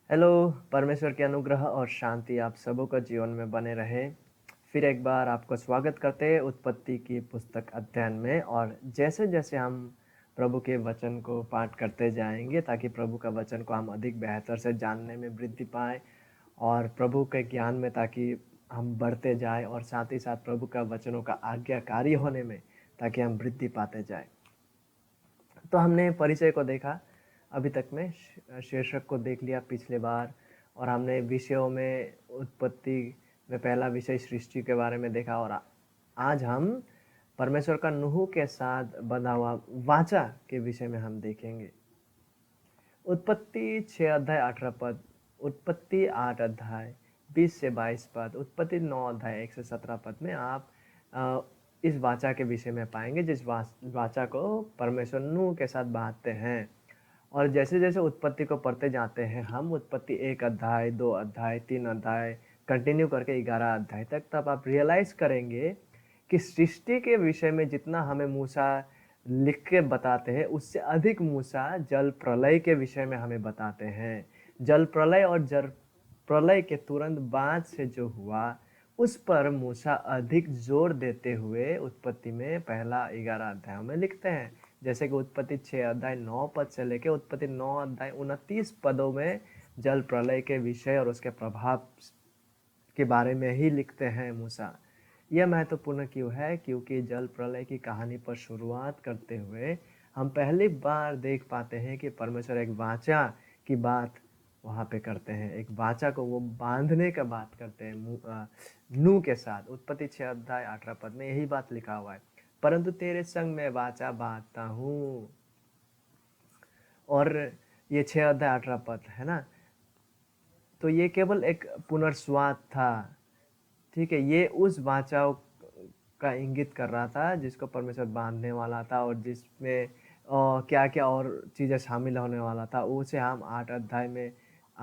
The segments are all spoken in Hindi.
हेलो, परमेश्वर के अनुग्रह और शांति आप सबों का जीवन में बने रहे। फिर एक बार आपको स्वागत करते हैं उत्पत्ति की पुस्तक अध्ययन में। और जैसे-जैसे हम प्रभु के वचन को पाठ करते जाएँगे ताकि प्रभु का वचन को हम अधिक बेहतर से जानने में वृद्धि पाएँ और प्रभु के ज्ञान में ताकि हम बढ़ते जाएँ और साथ ही साथ प्रभु का वचनों का आज्ञाकारी होने में ताकि हम वृद्धि पाते जाएँ। तो हमने परिचय को देखा, अभी तक में शीर्षक को देख लिया पिछले बार, और हमने विषयों में उत्पत्ति में पहला विषय सृष्टि के बारे में देखा। और आज हम परमेश्वर का नूह के साथ बंधा हुआ वाचा के विषय में हम देखेंगे। उत्पत्ति 6 अध्याय 18 पद, उत्पत्ति 8 अध्याय 20 से 22 पद, उत्पत्ति 9 अध्याय 1 से 17 पद में आप इस वाचा के विषय में पाएंगे जिस वाचा को परमेश्वर नूह के साथ बांधते हैं। और जैसे जैसे उत्पत्ति को पढ़ते जाते हैं हम, उत्पत्ति 1 अध्याय 2 अध्याय 3 अध्याय कंटिन्यू करके 11 अध्याय तक, तब आप रियलाइज करेंगे कि सृष्टि के विषय में जितना हमें मूसा लिख के बताते हैं उससे अधिक मूसा जल प्रलय के विषय में हमें बताते हैं। जल प्रलय और जल प्रलय के तुरंत बाद से जो हुआ उस पर मूसा अधिक जोर देते हुए उत्पत्ति में पहला 11 अध्यायों में लिखते हैं। जैसे कि उत्पत्ति 6 अध्याय 9 पद से लेकर उत्पत्ति 9 अध्याय 29 पदों में जल प्रलय के विषय और उसके प्रभाव के बारे में ही लिखते हैं मूसा। यह महत्वपूर्ण क्यों है? क्योंकि जल प्रलय की कहानी पर शुरुआत करते हुए हम पहली बार देख पाते हैं कि परमेश्वर एक वाचा की बात वहाँ पे करते हैं। एक वाचा को वो बांधने का बात करते हैं नूह के साथ। उत्पत्ति 6 अध्याय 18 पद में यही बात लिखा हुआ है, परंतु तेरे संग मैं वाचा बांधता हूँ। और ये 6 अध्याय 18 पद है ना, तो ये केवल एक पुनर्स्वाद था। ठीक है, ये उस वाचा का इंगित कर रहा था जिसको परमेश्वर बांधने वाला था और जिसमें क्या क्या और चीज़ें शामिल होने वाला था उसे हम 8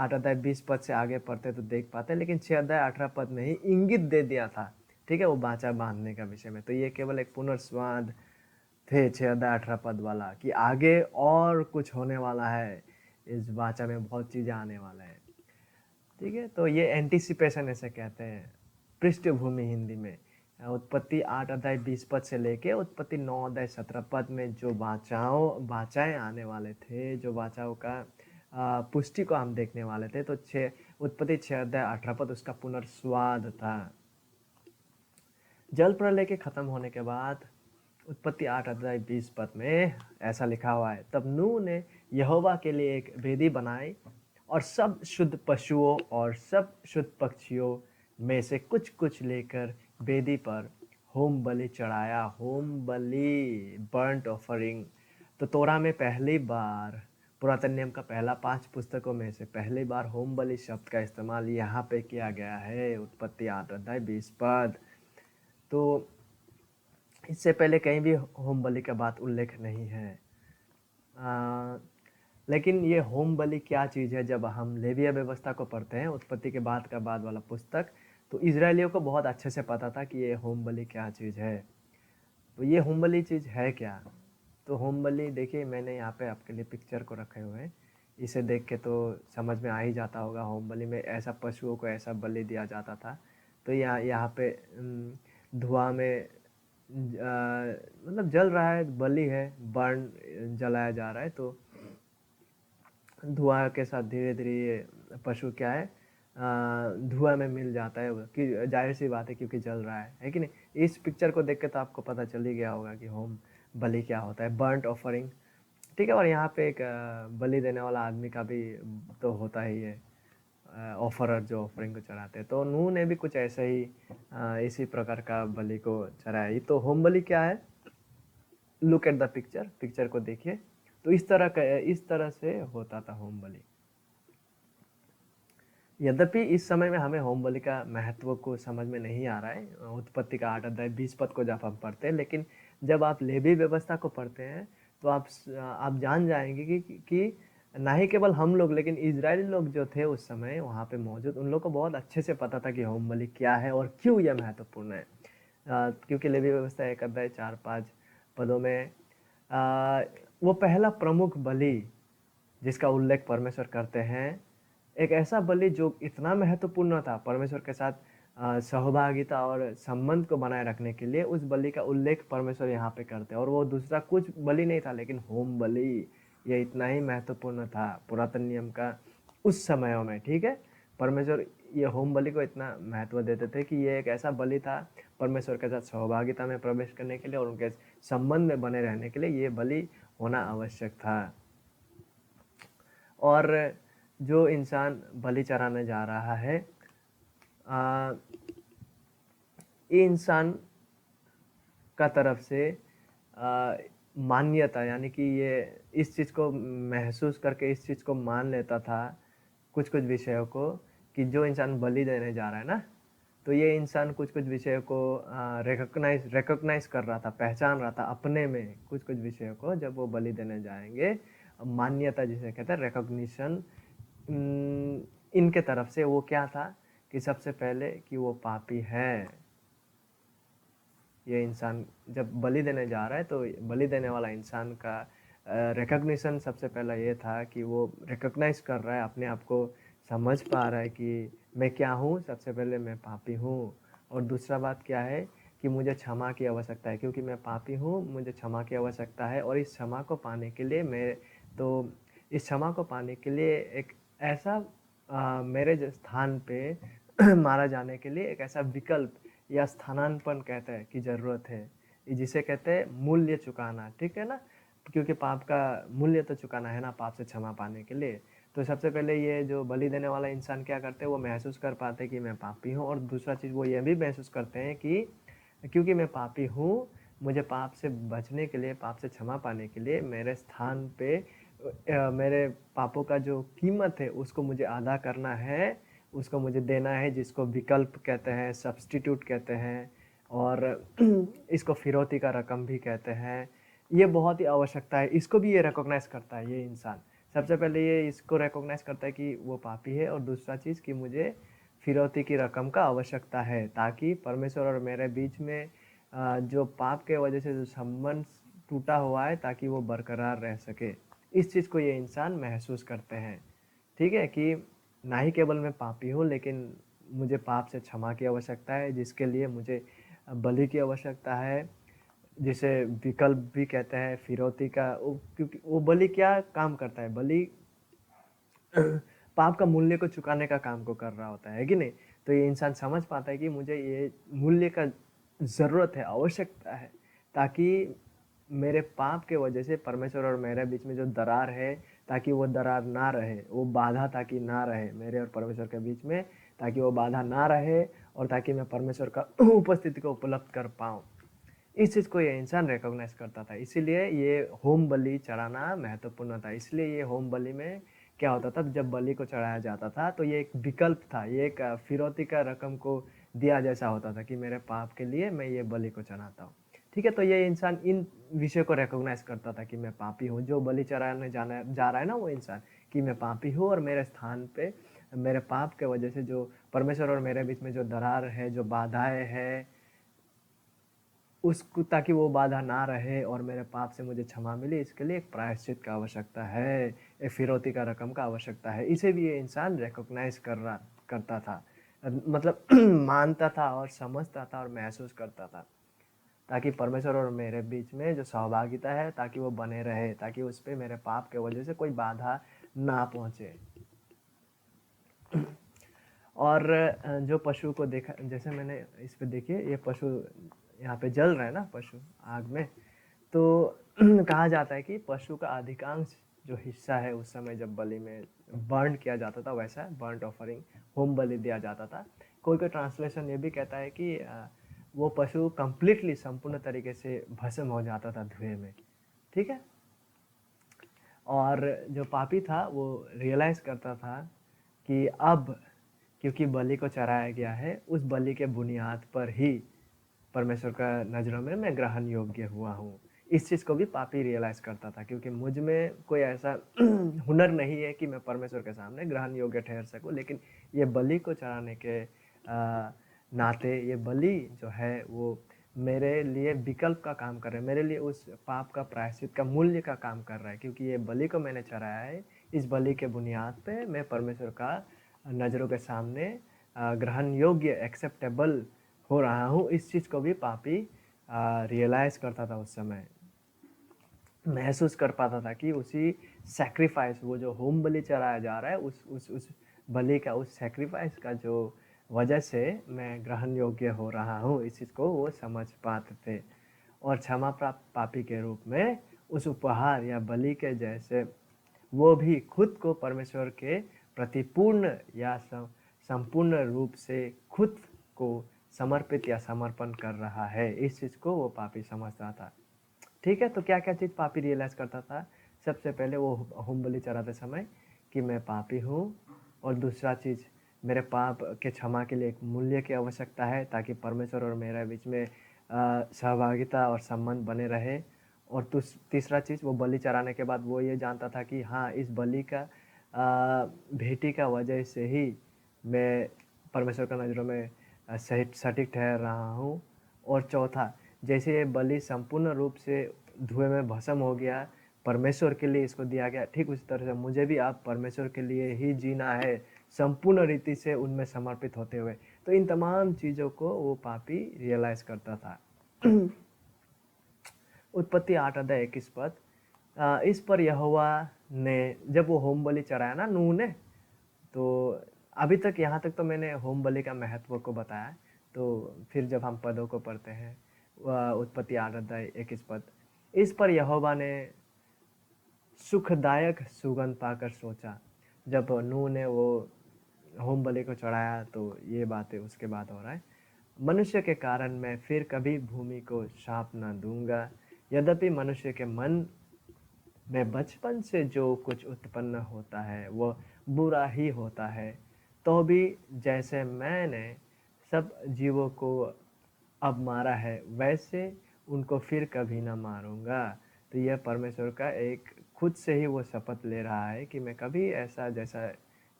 अध्याय 20 पद से आगे पढ़ते तो देख पाते, लेकिन 6 अध्याय 18 पद में ही इंगित दे दिया था। ठीक है, वो वाचा बांधने का विषय में। तो ये केवल एक पुनर्स्वाद थे 6 अध्याय 18 पद वाला, कि आगे और कुछ होने वाला है, इस वाचा में बहुत चीज़ें आने वाला है। ठीक है, तो ये एंटिसिपेशन ऐसे कहते हैं, पृष्ठभूमि हिंदी में। उत्पत्ति 8 अध्याय 20 पद से लेके उत्पत्ति 9 अध्याय 17 पद में जो वाचाएं आने वाले थे, जो वाचाओं का पुष्टि को हम देखने वाले थे, तो उत्पत्ति 6 अध्याय 18 पद उसका पुनर्स्वाद था। जल प्रलय के खत्म होने के बाद उत्पत्ति 8 अध्याय 20 पद में ऐसा लिखा हुआ है, तब नूह ने यहोवा के लिए एक वेदी बनाई और सब शुद्ध पशुओं और सब शुद्ध पक्षियों में से कुछ कुछ लेकर वेदी पर होम बलि चढ़ाया। होम बलि, बर्न्ट ऑफरिंग। तो तोरा में पहली बार, पुरातन नियम का पहला 5 पुस्तकों में से पहली बार होम बलि शब्द का इस्तेमाल यहाँ पे किया गया है, उत्पत्ति 8 अध्याय 20 पद। तो इससे पहले कहीं भी होम बलि का बात उल्लेख नहीं है। लेकिन ये होम बलि क्या चीज़ है? जब हम लेविया व्यवस्था को पढ़ते हैं, उत्पत्ति के बाद का बाद वाला पुस्तक, तो इजरायलियों को बहुत अच्छे से पता था कि ये होम बलि क्या चीज़ है। तो ये होम बलि चीज़ है क्या? तो होम बलि देखिए, मैंने यहाँ पे आपके लिए पिक्चर को रखे हुए हैं, इसे देख के तो समझ में आ ही जाता होगा। होम बलि में ऐसा पशुओं को ऐसा बलि दिया जाता था। तो यहाँ पे धुआं में मतलब जल रहा है, बलि है, बर्न जलाया जा रहा है। तो धुआं के साथ धीरे धीरे ये पशु क्या है, धुआं में मिल जाता है, कि जाहिर सी बात है क्योंकि जल रहा है कि नहीं। इस पिक्चर को देख के तो आपको पता चल ही गया होगा कि होम बलि क्या होता है, बर्न्ट ऑफरिंग। ठीक है, और यहाँ पे एक बलि देने वाला आदमी का भी तो होता ही है, ऑफरर जो ऑफरिंग को चढ़ाते हैं। तो नूह ने भी कुछ ऐसे ही इसी प्रकार का बलि को चढ़ाया। तो होम बलि क्या है? Look at the picture, picture को देखिए। तो इस तरह से होता था होम बलि। यद्यपि इस समय में हमें होम बलि का महत्व को समझ में नहीं आ रहा है उत्पत्ति का 8 अध्याय 20 पद को जब हम पढ़ते हैं, लेकिन जब आप लेवी व्यवस्था को पढ़ते हैं तो आप जान जाएंगे कि ना ही केवल हम लोग, लेकिन इजरायली लोग जो थे उस समय वहाँ पे मौजूद, उन लोग को बहुत अच्छे से पता था कि होम बलि क्या है और क्यों यह महत्वपूर्ण है। क्योंकि लेवी व्यवस्था 1 अध्याय 4-5 पदों में वो पहला प्रमुख बलि जिसका उल्लेख परमेश्वर करते हैं, एक ऐसा बलि जो इतना महत्वपूर्ण था परमेश्वर के साथ सहभागिता और संबंध को बनाए रखने के लिए, उस बलि का उल्लेख परमेश्वर यहाँ पे करते हैं। और वो दूसरा कुछ बलि नहीं था, लेकिन होम बलि, ये इतना ही महत्वपूर्ण था पुरातन नियम का उस समयों में। ठीक है, परमेश्वर ये होम बलि को इतना महत्व देते थे कि ये एक ऐसा बलि था परमेश्वर के साथ सहभागिता में प्रवेश करने के लिए और उनके संबंध में बने रहने के लिए ये बलि होना आवश्यक था। और जो इंसान बलि चढ़ाने जा रहा है, ये इंसान का तरफ से मान्यता, यानी कि ये इस चीज़ को महसूस करके इस चीज़ को मान लेता था कुछ कुछ विषयों को, कि जो इंसान बलि देने जा रहा है ना, तो ये इंसान कुछ कुछ विषयों को रिकॉग्नाइज कर रहा था, पहचान रहा था अपने में कुछ कुछ विषयों को। जब वो बलि देने जाएंगे, मान्यता जिसे कहते हैं, रिकॉग्निशन इनके तरफ से, वो क्या था कि सबसे पहले कि वो पापी है। ये इंसान जब बलि देने जा रहा है तो बलि देने वाला इंसान का रिकॉग्निशन सबसे पहला ये था कि वो रिकॉग्नाइज कर रहा है, अपने आप को समझ पा रहा है कि मैं क्या हूँ। सबसे पहले मैं पापी हूँ। और दूसरा बात क्या है कि मुझे क्षमा की आवश्यकता है, क्योंकि मैं पापी हूँ, मुझे क्षमा की आवश्यकता है। और इस क्षमा को पाने के लिए इस क्षमा को पाने के लिए एक ऐसा मेरे स्थान पे मारा जाने के लिए एक ऐसा विकल्प या स्थानांतरण कहते हैं कि ज़रूरत है, जिसे कहते हैं मूल्य चुकाना। ठीक है ना, क्योंकि पाप का मूल्य तो चुकाना है ना, पाप से क्षमा पाने के लिए। तो सबसे पहले ये जो बलि देने वाला इंसान क्या करते हैं, वो महसूस कर पाते हैं कि मैं पापी हूँ। और दूसरा चीज़ वो ये भी महसूस करते हैं कि क्योंकि मैं पापी हूँ, मुझे पाप से बचने के लिए, पाप से क्षमा पाने के लिए मेरे स्थान पे मेरे पापों का जो कीमत है उसको मुझे अदा करना है, उसको मुझे देना है, जिसको विकल्प कहते हैं, सब्स्टिट्यूट कहते हैं, और इसको फिरौती का रकम भी कहते हैं। ये बहुत ही आवश्यकता है, इसको भी ये रिकॉग्नाइज करता है ये इंसान। सबसे पहले ये इसको रिकॉग्नाइज करता है कि वो पापी है, और दूसरा चीज़ कि मुझे फिरौती की रकम का आवश्यकता है, ताकि परमेश्वर और मेरे बीच में जो पाप के वजह से जो संबंध टूटा हुआ है, ताकि वो बरकरार रह सके। इस चीज़ को ये इंसान महसूस करते हैं। ठीक है, कि ना ही केवल मैं पापी हूँ, लेकिन मुझे पाप से क्षमा की आवश्यकता है, जिसके लिए मुझे बलि की आवश्यकता है, जिसे विकल्प भी कहते हैं, फिरौती का। क्योंकि वो बलि क्या काम करता है, बलि पाप का मूल्य को चुकाने का काम को कर रहा होता है कि नहीं। तो ये इंसान समझ पाता है कि मुझे ये मूल्य का ज़रूरत है, आवश्यकता है, ताकि मेरे पाप के वजह से परमेश्वर और मेरे बीच में जो दरार है, ताकि वो दरार ना रहे, वो बाधा ताकि ना रहे मेरे और परमेश्वर के बीच में, ताकि वो बाधा ना रहे, और ताकि मैं परमेश्वर का उपस्थिति को उपलब्ध कर पाऊँ। इस चीज़ को ये इंसान रिकॉग्नाइज करता था, इसीलिए ये होम बलि चढ़ाना महत्वपूर्ण था। इसलिए ये होम बलि में क्या होता था, जब बलि को चढ़ाया जाता था तो ये एक विकल्प था, ये एक फिरौती का रकम को दिया जैसा होता था कि मेरे पाप के लिए मैं ये बलि को चढ़ाता हूँ। ठीक है, तो ये इंसान इन विषय को रिकॉग्नाइज करता था कि मैं पापी हूँ। जो बलि चढ़ाने जा रहा है ना, वो इंसान, कि मैं पापी हूँ, और मेरे स्थान पे मेरे पाप के वजह से जो परमेश्वर और मेरे बीच में जो दरार है, जो बाधाएं हैं, उसको, ताकि वो बाधा ना रहे और मेरे पाप से मुझे क्षमा मिले, इसके लिए एक प्रायश्चित का आवश्यकता है, एक फिरौती का रकम का आवश्यकता है। इसे भी ये इंसान रिकॉग्नाइज करता था, मतलब मानता था और समझता था और महसूस करता था, ताकि परमेश्वर और मेरे बीच में जो सहभागिता है, ताकि वो बने रहे, ताकि उस पर मेरे पाप के वजह से कोई बाधा ना पहुँचे। और जो पशु को देखा, जैसे मैंने इस पे देखिए, ये पशु यहाँ पे जल रहा है ना, पशु आग में। तो कहा जाता है कि पशु का अधिकांश जो हिस्सा है उस समय जब बलि में बर्न किया जाता था, वैसा बर्न ऑफरिंग, होम बलि दिया जाता था। कोई कोई ट्रांसलेशन ये भी कहता है कि वो पशु कंप्लीटली, संपूर्ण तरीके से भस्म हो जाता था धुएं में। ठीक है, और जो पापी था वो रियलाइज करता था कि अब क्योंकि बलि को चढ़ाया गया है, उस बलि के बुनियाद पर ही परमेश्वर का नज़रों में मैं ग्रहण योग्य हुआ हूँ। इस चीज़ को भी पापी रियलाइज़ करता था, क्योंकि मुझ में कोई ऐसा हुनर नहीं है कि मैं परमेश्वर के सामने ग्रहण योग्य ठहर सकूँ, लेकिन ये बलि को चढ़ाने के नाते ये बलि जो है वो मेरे लिए विकल्प का काम कर रहा है, मेरे लिए उस पाप का प्रायश्चित का मूल्य का काम कर रहा है, क्योंकि ये बलि को मैंने चढ़ाया है। इस बलि के बुनियाद पे मैं परमेश्वर का नज़रों के सामने ग्रहण योग्य एक्सेप्टेबल हो रहा हूँ, इस चीज़ को भी पापी रियलाइज़ करता था उस समय, महसूस कर पाता था कि उसी सैक्रिफाइस, वो जो होम बलि चढ़ाया जा रहा है, उस बलि का, उस सैक्रिफाइस का जो वजह से मैं ग्रहण योग्य हो रहा हूँ, इस चीज़ को वो समझ पाते थे। और क्षमा प्राप्त पापी के रूप में उस उपहार या बलि के जैसे वो भी खुद को परमेश्वर के प्रति पूर्ण या संपूर्ण रूप से खुद को समर्पित या समर्पण कर रहा है, इस चीज़ को वो पापी समझता था। ठीक है, तो क्या क्या चीज़ पापी रियलाइज़ करता था? सबसे पहले वो होम बलि चढ़ाते समय कि मैं पापी हूँ, और दूसरा चीज़, मेरे पाप के क्षमा के लिए एक मूल्य की आवश्यकता है ताकि परमेश्वर और मेरे बीच में सहभागिता और संबंध बने रहे। और तीसरा चीज़, वो बलि चढ़ाने के बाद वो ये जानता था कि हाँ, इस बलि का भेंटी का वजह से ही मैं परमेश्वर का नज़रों में सही सटीक ठहर रहा हूँ। और चौथा, जैसे ये बलि संपूर्ण रूप से धुएं में भस्म हो गया, परमेश्वर के लिए इसको दिया गया, ठीक उसी तरह से मुझे भी आप परमेश्वर के लिए ही जीना है, संपूर्ण रीति से उनमें समर्पित होते हुए। तो इन तमाम चीज़ों को वो पापी रियलाइज़ करता था। उत्पत्ति 8 अध्याय 21 पद, इस पर यहोवा ने, जब वो होम बलि चढ़ाया ना नूह ने, तो अभी तक यहाँ तक तो मैंने होम बलि का महत्व को बताया। तो फिर जब हम पदों को पढ़ते हैं, उत्पत्ति 8 अध्याय 21 पद, इस पर यहोवा ने सुखदायक सुगंध पाकर सोचा। जब नूह ने वो होम बलि को चढ़ाया तो ये बातें उसके बाद हो रहा है, मनुष्य के कारण मैं फिर कभी भूमि को शाप न दूंगा, यद्यपि मनुष्य के मन में बचपन से जो कुछ उत्पन्न होता है वह बुरा ही होता है, तो भी जैसे मैंने सब जीवों को अब मारा है वैसे उनको फिर कभी ना मारूंगा। तो यह परमेश्वर का एक खुद से ही वो शपथ ले रहा है कि मैं कभी ऐसा, जैसा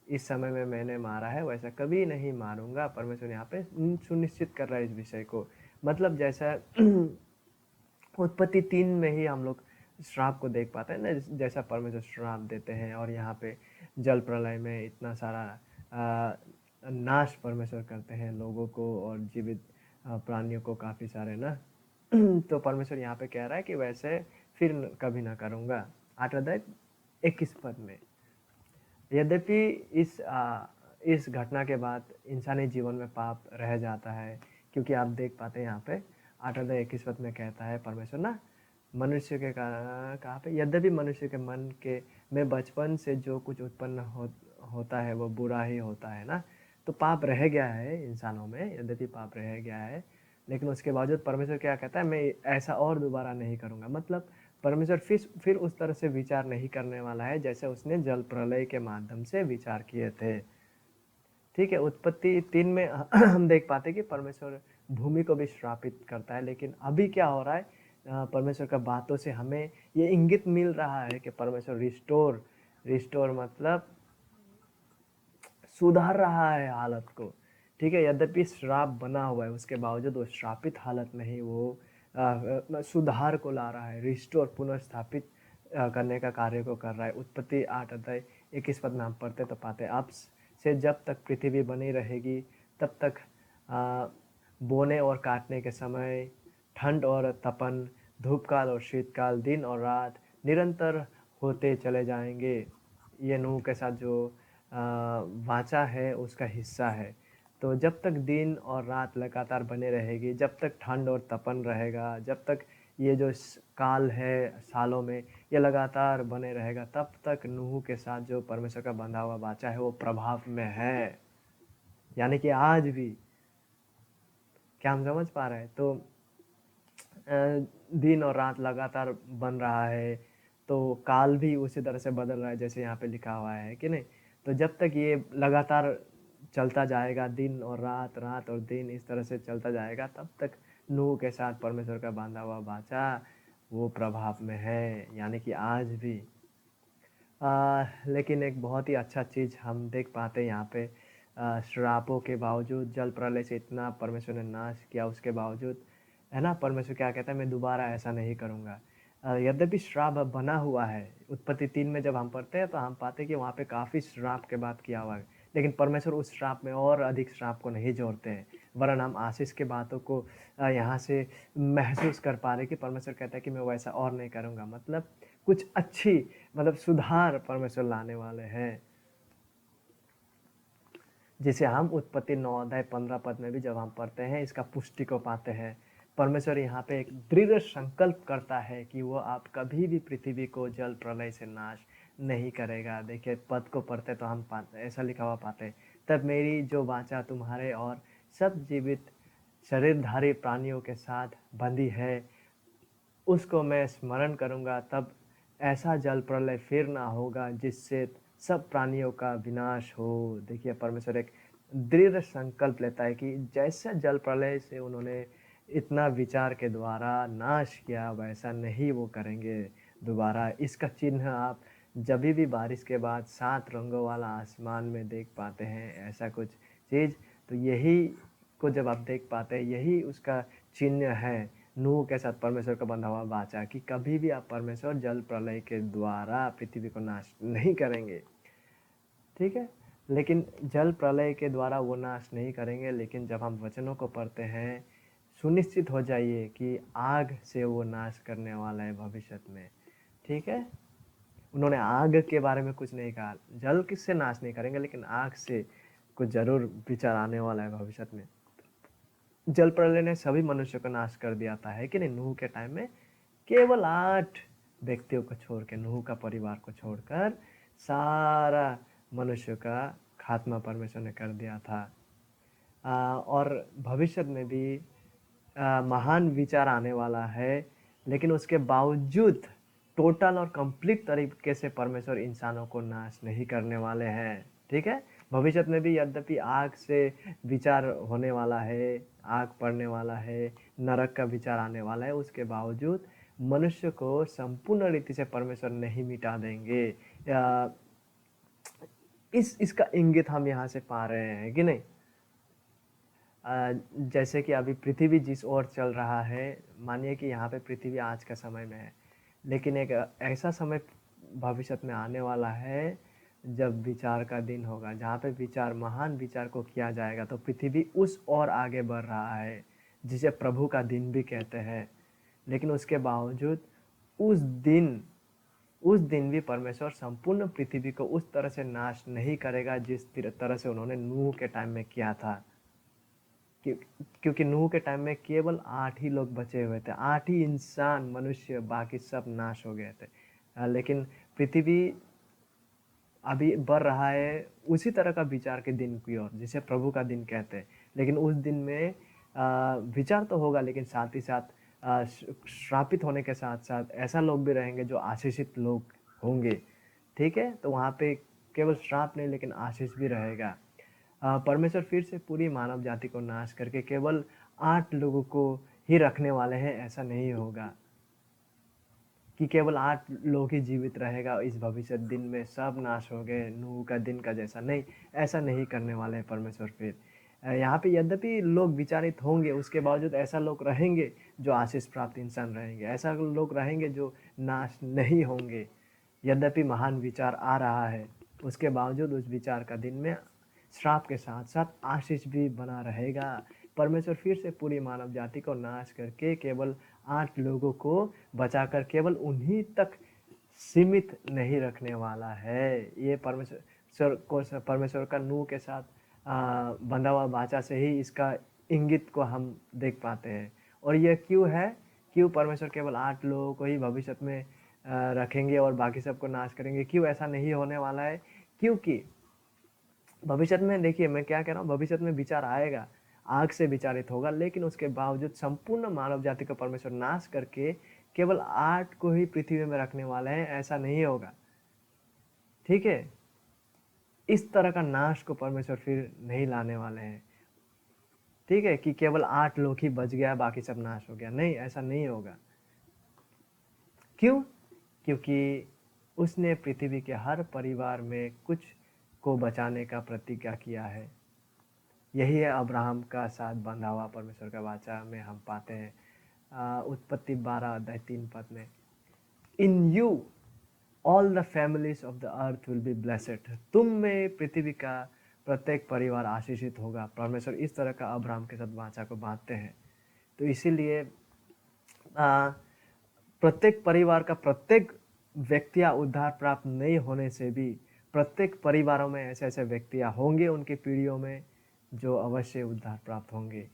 इस समय में मैंने मारा है वैसा कभी नहीं मारूंगा। परमेश्वर यहाँ पे सुनिश्चित कर रहा है इस विषय को। मतलब जैसा उत्पत्ति 3 में ही हम लोग श्राप को देख पाते हैं ना, जैसा परमेश्वर श्राप देते हैं, और यहाँ पे जल प्रलय में इतना सारा नाश परमेश्वर करते हैं लोगों को और जीवित प्राणियों को काफ़ी सारे ना। तो परमेश्वर यहाँ पे कह रहा है कि वैसे फिर कभी ना करूँगा। 8 अध्याय 21 पद में, यद्यपि इस घटना के बाद इंसानी जीवन में पाप रह जाता है, क्योंकि आप देख पाते हैं यहाँ पे 8 अध्याय 21 पद में कहता है परमेश्वर ना, मनुष्य के कहाँ पे, यद्यपि मनुष्य के मन के में बचपन से जो कुछ उत्पन्न होता है वो बुरा ही होता है ना। तो पाप रह गया है इंसानों में, यद्यपि पाप रह गया है, लेकिन उसके बावजूद परमेश्वर क्या कहता है, मैं ऐसा और दोबारा नहीं करूँगा। मतलब परमेश्वर फिर उस तरह से विचार नहीं करने वाला है जैसे उसने जल प्रलय के माध्यम से विचार किए थे। ठीक है, उत्पत्ति 3 में हम देख पाते कि परमेश्वर भूमि को भी श्रापित करता है, लेकिन अभी क्या हो रहा है, परमेश्वर का बातों से हमें ये इंगित मिल रहा है कि परमेश्वर रिस्टोर मतलब सुधार रहा है हालत को। ठीक है, यद्यपि श्राप बना हुआ है उसके बावजूद वो श्रापित हालत नहीं, वो सुधार को ला रहा है, रिस्टोर पुनर्स्थापित करने का कार्य को कर रहा है। उत्पत्ति 8 अध्याय 21 पद में हम पढ़ते तो पाते, अब से जब तक पृथ्वी बनी रहेगी तब तक बोने और काटने के समय, ठंड और तपन, धूपकाल और शीतकाल, दिन और रात निरंतर होते चले जाएंगे। ये नूह के साथ जो वाचा है उसका हिस्सा है। तो जब तक दिन और रात लगातार बने रहेगी, जब तक ठंड और तपन रहेगा, जब तक ये जो काल है सालों में ये लगातार बने रहेगा, तब तक नूह के साथ जो परमेश्वर का बंधा हुआ वाचा है वो प्रभाव में है। यानी कि आज भी, क्या हम समझ पा रहे हैं? तो दिन और रात लगातार बन रहा है, तो काल भी उसी तरह से बदल रहा है जैसे यहाँ पे लिखा हुआ है कि नहीं। तो जब तक ये लगातार चलता जाएगा, दिन और रात, रात और दिन इस तरह से चलता जाएगा, तब तक नूह के साथ परमेश्वर का बांधा हुआ वाचा वो प्रभाव में है, यानी कि आज भी। लेकिन एक बहुत ही अच्छा चीज़ हम देख पाते हैं यहाँ पे, श्रापों के बावजूद, जल प्रलय से इतना परमेश्वर ने नाश किया उसके बावजूद, है ना, परमेश्वर क्या कहता है, मैं दोबारा ऐसा नहीं करूँगा। यद्यपि श्राप बना हुआ है, उत्पत्ति 3 में जब हम पढ़ते हैं तो हम पाते हैं कि वहाँ पे काफ़ी श्राप के बात किया हुआ है, लेकिन परमेश्वर उस श्राप में और अधिक श्राप को नहीं जोड़ते हैं, वरन हम आशीष के बातों को यहाँ से महसूस कर पा रहे कि परमेश्वर कहता है कि मैं वैसा और नहीं करूँगा। मतलब कुछ अच्छी मतलब सुधार परमेश्वर लाने वाले हैं, जिसे हम उत्पत्ति 9 अध्याय 15 पद में भी जब हम पढ़ते हैं इसका पुष्टि को पाते हैं। परमेश्वर यहाँ पे एक दृढ़ संकल्प करता है कि वो आप कभी भी पृथ्वी को जल प्रलय से नाश नहीं करेगा। देखिए पद को पढ़ते तो हम पाते ऐसा लिखा हुआ पाते, तब मेरी जो वाचा तुम्हारे और सब जीवित शरीरधारी प्राणियों के साथ बंधी है उसको मैं स्मरण करूँगा, तब ऐसा जल प्रलय फिर ना होगा जिससे सब प्राणियों का विनाश हो। देखिए परमेश्वर एक दृढ़ संकल्प लेता है कि जैसा जल प्रलय से उन्होंने इतना विचार के द्वारा नाश किया वैसा नहीं वो करेंगे दोबारा। इसका चिन्ह आप जब भी बारिश के बाद 7 रंगों वाला आसमान में देख पाते हैं ऐसा कुछ चीज़, तो यही को जब आप देख पाते हैं यही उसका चिन्ह है नूह के साथ परमेश्वर का बंधा हुआ वाचा कि कभी भी आप परमेश्वर जल प्रलय के द्वारा पृथ्वी को नाश नहीं करेंगे। ठीक है, लेकिन जल प्रलय के द्वारा वो नाश नहीं करेंगे, लेकिन जब हम वचनों को पढ़ते हैं सुनिश्चित हो जाइए कि आग से वो नाश करने वाला है भविष्य में। ठीक है, उन्होंने आग के बारे में कुछ नहीं कहा, जल किससे नाश नहीं करेंगे लेकिन आग से कुछ जरूर विचार आने वाला है भविष्य में। जल प्रलय ने सभी मनुष्यों को नाश कर दिया था, है कि नहीं। नूह के टाइम में केवल 8 व्यक्तियों को छोड़ के, नूह का परिवार को छोड़कर सारा मनुष्य का खात्मा परमेश्वर ने कर दिया था। और भविष्य में भी महान विचार आने वाला है, लेकिन उसके बावजूद टोटल और कंप्लीट तरीके से परमेश्वर इंसानों को नाश नहीं करने वाले हैं। ठीक है, भविष्य में भी यद्यपि आग से विचार होने वाला है, आग पड़ने वाला है, नरक का विचार आने वाला है, उसके बावजूद मनुष्य को संपूर्ण रीति से परमेश्वर नहीं मिटा देंगे। इसका इंगित हम यहाँ से पा रहे हैं कि नहीं। जैसे कि अभी पृथ्वी जिस ओर चल रहा है, मानिए कि यहाँ पे पृथ्वी आज का समय में है, लेकिन एक ऐसा समय भविष्य में आने वाला है जब विचार का दिन होगा, जहाँ पे विचार, महान विचार को किया जाएगा, तो पृथ्वी उस ओर आगे बढ़ रहा है जिसे प्रभु का दिन भी कहते हैं। लेकिन उसके बावजूद उस दिन भी परमेश्वर संपूर्ण पृथ्वी को उस तरह से नाश नहीं करेगा जिस तरह से उन्होंने नूह के टाइम में किया था। क्योंकि नूह के टाइम में केवल 8 ही लोग बचे हुए थे, 8 ही इंसान, मनुष्य, बाकी सब नाश हो गए थे। लेकिन पृथ्वी अभी बढ़ रहा है उसी तरह का विचार के दिन की ओर जिसे प्रभु का दिन कहते हैं। लेकिन उस दिन में विचार तो होगा, लेकिन साथ ही साथ श्रापित होने के साथ साथ ऐसा लोग भी रहेंगे जो आशीषित लोग होंगे। ठीक है, तो वहाँ पे केवल श्राप नहीं लेकिन आशीष भी रहेगा। परमेश्वर फिर से पूरी मानव जाति को नाश करके केवल 8 लोगों को ही रखने वाले हैं, ऐसा नहीं होगा कि केवल 8 लोग ही जीवित रहेगा इस भविष्य दिन में सब नाश हो गए नूह का दिन का जैसा। नहीं, ऐसा नहीं करने वाले हैं परमेश्वर। फिर यहाँ पे यद्यपि लोग विचारित होंगे, उसके बावजूद ऐसा लोग रहेंगे जो आशीष प्राप्त इंसान रहेंगे, ऐसा लोग रहेंगे जो नाश नहीं होंगे। यद्यपि महान विचार आ रहा है, उसके बावजूद उस विचार का दिन में श्राप के साथ साथ आशीष भी बना रहेगा। परमेश्वर फिर से पूरी मानव जाति को नाश करके केवल 8 लोगों को बचाकर केवल उन्हीं तक सीमित नहीं रखने वाला है। ये परमेश्वर का नूह के साथ बंधा हुआ वाचा से ही इसका इंगित को हम देख पाते हैं। और यह क्यों है, क्यों परमेश्वर केवल 8 लोगों को ही भविष्य में रखेंगे और बाकी सबको नाश करेंगे, क्यों ऐसा नहीं होने वाला है। क्योंकि भविष्य में, देखिए मैं क्या कह रहा हूँ, भविष्य में विचार आएगा, आग से विचारित होगा, लेकिन उसके बावजूद संपूर्ण मानव जाति को परमेश्वर नाश करके केवल 8 को ही पृथ्वी में रखने वाले हैं, ऐसा नहीं होगा। ठीक है, इस तरह का नाश को परमेश्वर फिर नहीं लाने वाले हैं। ठीक है, कि केवल 8 लोग ही बच गया बाकी सब नाश हो गया, नहीं, ऐसा नहीं होगा। क्यों? क्योंकि उसने पृथ्वी के हर परिवार में कुछ को बचाने का प्रतिज्ञा किया है। यही है अब्राहम का साथ बंधा हुआ परमेश्वर का वाचा में हम पाते हैं उत्पत्ति 12 अध्याय 3 पद में, in you all the families of the earth will be blessed. तुम में पृथ्वी का प्रत्येक परिवार आशीषित होगा। परमेश्वर इस तरह का अब्राहम के साथ वाचा को बांधते हैं। तो इसीलिए प्रत्येक परिवार का प्रत्येक व्यक्तियाँ उद्धार प्राप्त नहीं होने से भी प्रत्येक परिवारों में ऐसे ऐसे व्यक्तियाँ होंगे उनकी पीढ़ियों में जो अवश्य उद्धार प्राप्त होंगे।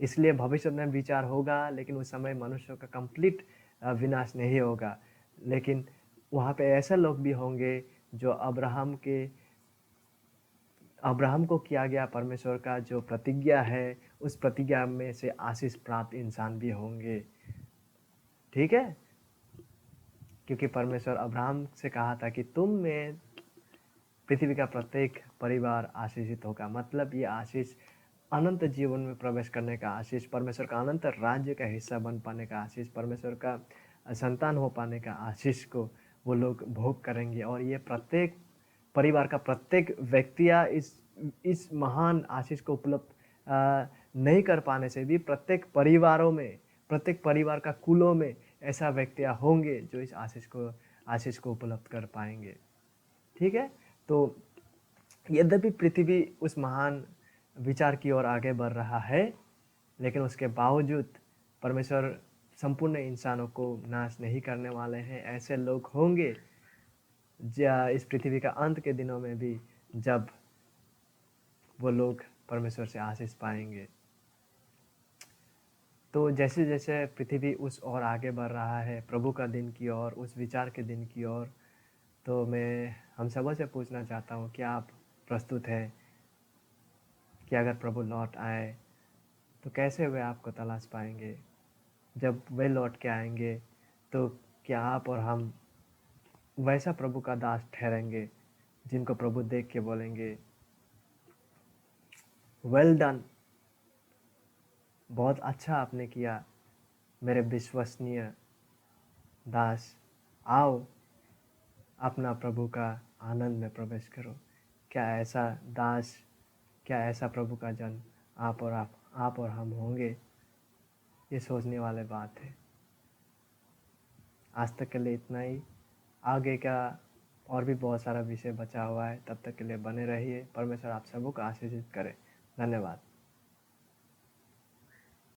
इसलिए भविष्य में विचार होगा, लेकिन उस समय मनुष्यों का कंप्लीट विनाश नहीं होगा। लेकिन वहाँ पे ऐसे लोग भी होंगे जो अब्राहम को किया गया परमेश्वर का जो प्रतिज्ञा है, उस प्रतिज्ञा में से आशीष प्राप्त इंसान भी होंगे। ठीक है, क्योंकि परमेश्वर अब्राहम से कहा था कि तुम में पृथ्वी का प्रत्येक परिवार आशीषित होगा। मतलब ये आशीष अनंत जीवन में प्रवेश करने का आशीष, परमेश्वर का अनंत राज्य का हिस्सा बन पाने का आशीष, परमेश्वर का संतान हो पाने का आशीष को वो लोग भोग करेंगे। और ये प्रत्येक परिवार का प्रत्येक व्यक्तियाँ इस महान आशीष को उपलब्ध नहीं कर पाने से भी प्रत्येक परिवार का कुलों में ऐसा व्यक्तियाँ होंगे जो इस आशीष को उपलब्ध कर पाएंगे। ठीक है, तो यद्यपि पृथ्वी उस महान विचार की ओर आगे बढ़ रहा है, लेकिन उसके बावजूद परमेश्वर संपूर्ण इंसानों को नाश नहीं करने वाले हैं। ऐसे लोग होंगे इस पृथ्वी का अंत के दिनों में भी, जब वो लोग परमेश्वर से आशीष पाएंगे। तो जैसे जैसे पृथ्वी उस ओर आगे बढ़ रहा है, प्रभु का दिन की ओर, उस विचार के दिन की ओर, तो मैं हम सबों से पूछना चाहता हूँ, क्या आप प्रस्तुत हैं कि अगर प्रभु लौट आए तो कैसे वे आपको तलाश पाएंगे? जब वे लौट के आएंगे तो क्या आप और हम वैसा प्रभु का दास ठहरेंगे जिनको प्रभु देख के बोलेंगे, वेल डन, बहुत अच्छा आपने किया मेरे विश्वसनीय दास, आओ अपना प्रभु का आनंद में प्रवेश करो। क्या ऐसा दास, क्या ऐसा प्रभु का जन आप और हम होंगे? ये सोचने वाले बात है। आज तक के लिए इतना ही। आगे का और भी बहुत सारा विषय बचा हुआ है। तब तक के लिए बने रहिए। परमेश्वर आप सबको आशीषित करे। धन्यवाद।